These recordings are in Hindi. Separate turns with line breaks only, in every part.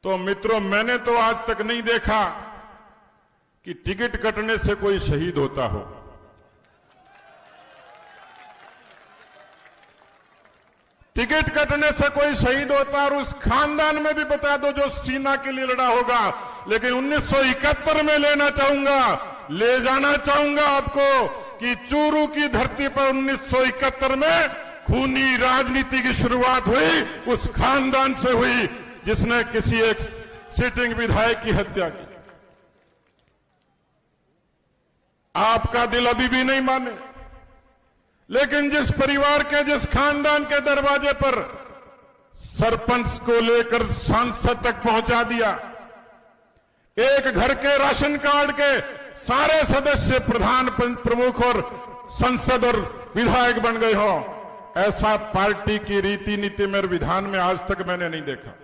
तो मित्रों, मैंने तो आज तक नहीं देखा कि टिकट कटने से कोई शहीद होता हो। टिकट कटने से कोई शहीद होता और उस खानदान में भी बता दो जो सीना के लिए लड़ा होगा। लेकिन 1971 में ले जाना चाहूंगा आपको कि चूरू की धरती पर 1971 में खूनी राजनीति की शुरुआत हुई उस खानदान से हुई जिसने किसी एक सिटिंग विधायक की हत्या की। आपका दिल अभी भी नहीं माने, लेकिन जिस परिवार के, जिस खानदान के दरवाजे पर सरपंच को लेकर सांसद तक पहुंचा दिया, एक घर के राशन कार्ड के सारे सदस्य प्रधान, प्रमुख और संसद और विधायक बन गए हो, ऐसा पार्टी की रीति नीति में, विधान में आज तक मैंने नहीं देखा।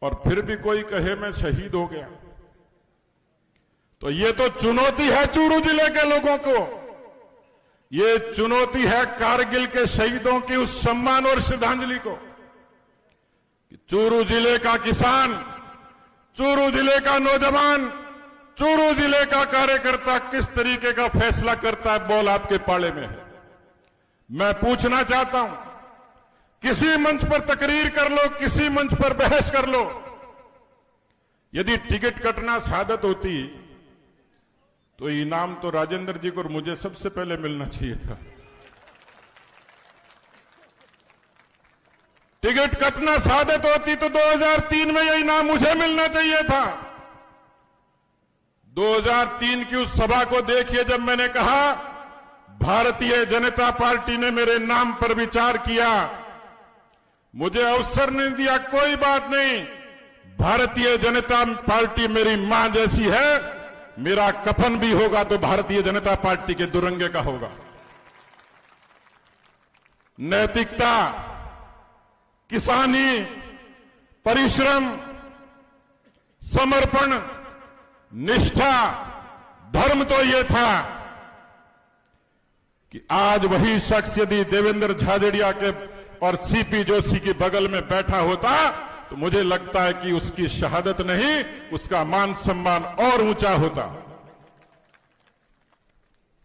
और फिर भी कोई कहे मैं शहीद हो गया, तो ये तो चुनौती है चूरू जिले के लोगों को। ये चुनौती है कारगिल के शहीदों की उस सम्मान और श्रद्धांजलि को कि चूरू जिले का किसान, चूरू जिले का नौजवान, चूरू जिले का कार्यकर्ता किस तरीके का फैसला करता है, बॉल आपके पाले में है। मैं पूछना चाहता हूं, किसी मंच पर तकरीर कर लो, किसी मंच पर बहस कर लो, यदि टिकट कटना शहादत होती तो इनाम तो राजेंद्र जी को और मुझे सबसे पहले मिलना चाहिए था। टिकट कटना शहादत होती तो 2003 में यह इनाम मुझे मिलना चाहिए था। 2003 की उस सभा को देखिए, जब मैंने कहा भारतीय जनता पार्टी ने मेरे नाम पर विचार किया, मुझे अवसर नहीं दिया, कोई बात नहीं, भारतीय जनता पार्टी मेरी मां जैसी है, मेरा कफन भी होगा तो भारतीय जनता पार्टी के दुरंगे का होगा। नैतिकता, किसानी, परिश्रम, समर्पण, निष्ठा, धर्म तो यह था कि आज वही शख्स यदि देवेंद्र झाझड़िया के और सीपी जोशी के बगल में बैठा होता तो मुझे लगता है कि उसकी शहादत नहीं, उसका मान सम्मान और ऊंचा होता।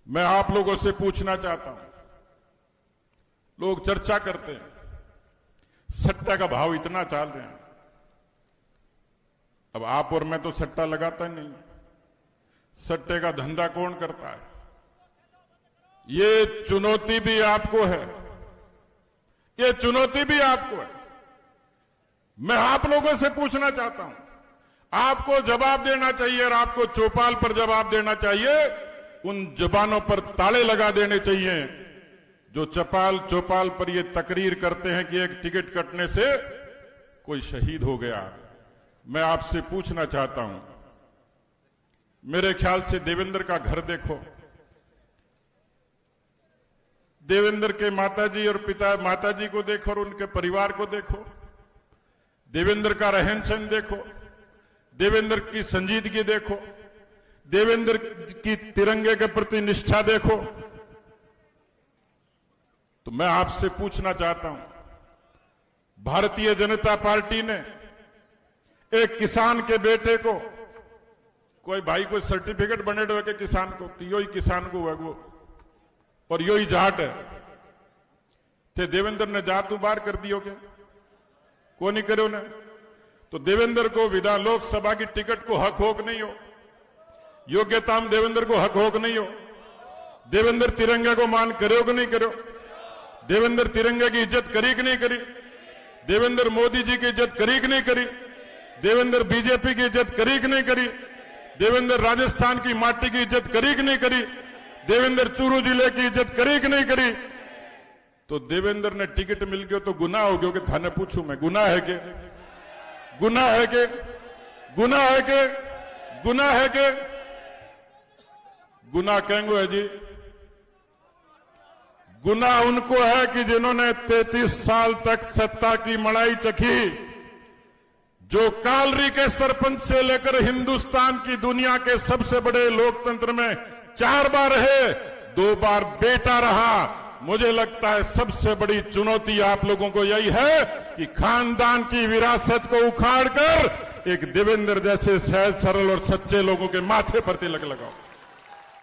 मैं आप लोगों से पूछना चाहता हूं, लोग चर्चा करते हैं सट्टा का भाव इतना चाल रहे हैं। अब आप और मैं तो सट्टा लगाता ही नहीं, सट्टे का धंधा कौन करता है? ये चुनौती भी आपको है, ये चुनौती भी आपको है। मैं आप लोगों से पूछना चाहता हूं, आपको जवाब देना चाहिए और आपको चौपाल पर जवाब देना चाहिए। उन जबानों पर ताले लगा देने चाहिए जो चौपाल पर ये तकरीर करते हैं कि एक टिकट कटने से कोई शहीद हो गया। मैं आपसे पूछना चाहता हूं, मेरे ख्याल से देवेंद्र का घर देखो, देवेंद्र के माताजी और पिता, माताजी को देखो और उनके परिवार को देखो, देवेंद्र का रहन सहन देखो, देवेंद्र की संजीदगी देखो, देवेंद्र की तिरंगे के प्रति निष्ठा देखो। तो मैं आपसे पूछना चाहता हूं, भारतीय जनता पार्टी ने एक किसान के बेटे को, कोई भाई कोई सर्टिफिकेट बने हुए के किसान को, यो ही किसान को हुआ वो और यो ही जाट है, थे देवेंद्र ने जात बार कर दियो क्या? को नहीं करो ना। तो देवेंद्र को विधान लोकसभा की टिकट को हक होक नहीं हो, योग्यता में देवेंद्र को हक होक नहीं हो। देवेंद्र तिरंगे को मान करो कि नहीं करो? देवेंद्र तिरंगे की इज्जत करी कि नहीं करी? देवेंद्र मोदी जी की इज्जत करी कि नहीं करी? देवेंद्र बीजेपी की इज्जत करी कि नहीं करी? देवेंद्र राजस्थान की माटी की इज्जत करी कि नहीं करी? देवेंद्र चूरू जिले की इज्जत करी कि नहीं करी? तो देवेंद्र ने टिकट मिल गयो तो गुनाह हो गयो कि थाने पूछूं मैं, गुनाह है के? गुनाह है के? गुनाह है के? गुनाह है के? गुनाह कहेंगे है जी। गुनाह उनको है कि जिन्होंने 33 साल तक सत्ता की मड़ाई चखी, जो कालरी के सरपंच से लेकर हिंदुस्तान की दुनिया के सबसे बड़े लोकतंत्र में 4 बार रहे, 2 बार बेटा रहा, मुझे लगता है सबसे बड़ी चुनौती आप लोगों को यही है कि खानदान की विरासत को उखाड़कर एक देवेंद्र जैसे सहज सरल और सच्चे लोगों के माथे पर तिलक लगाओ।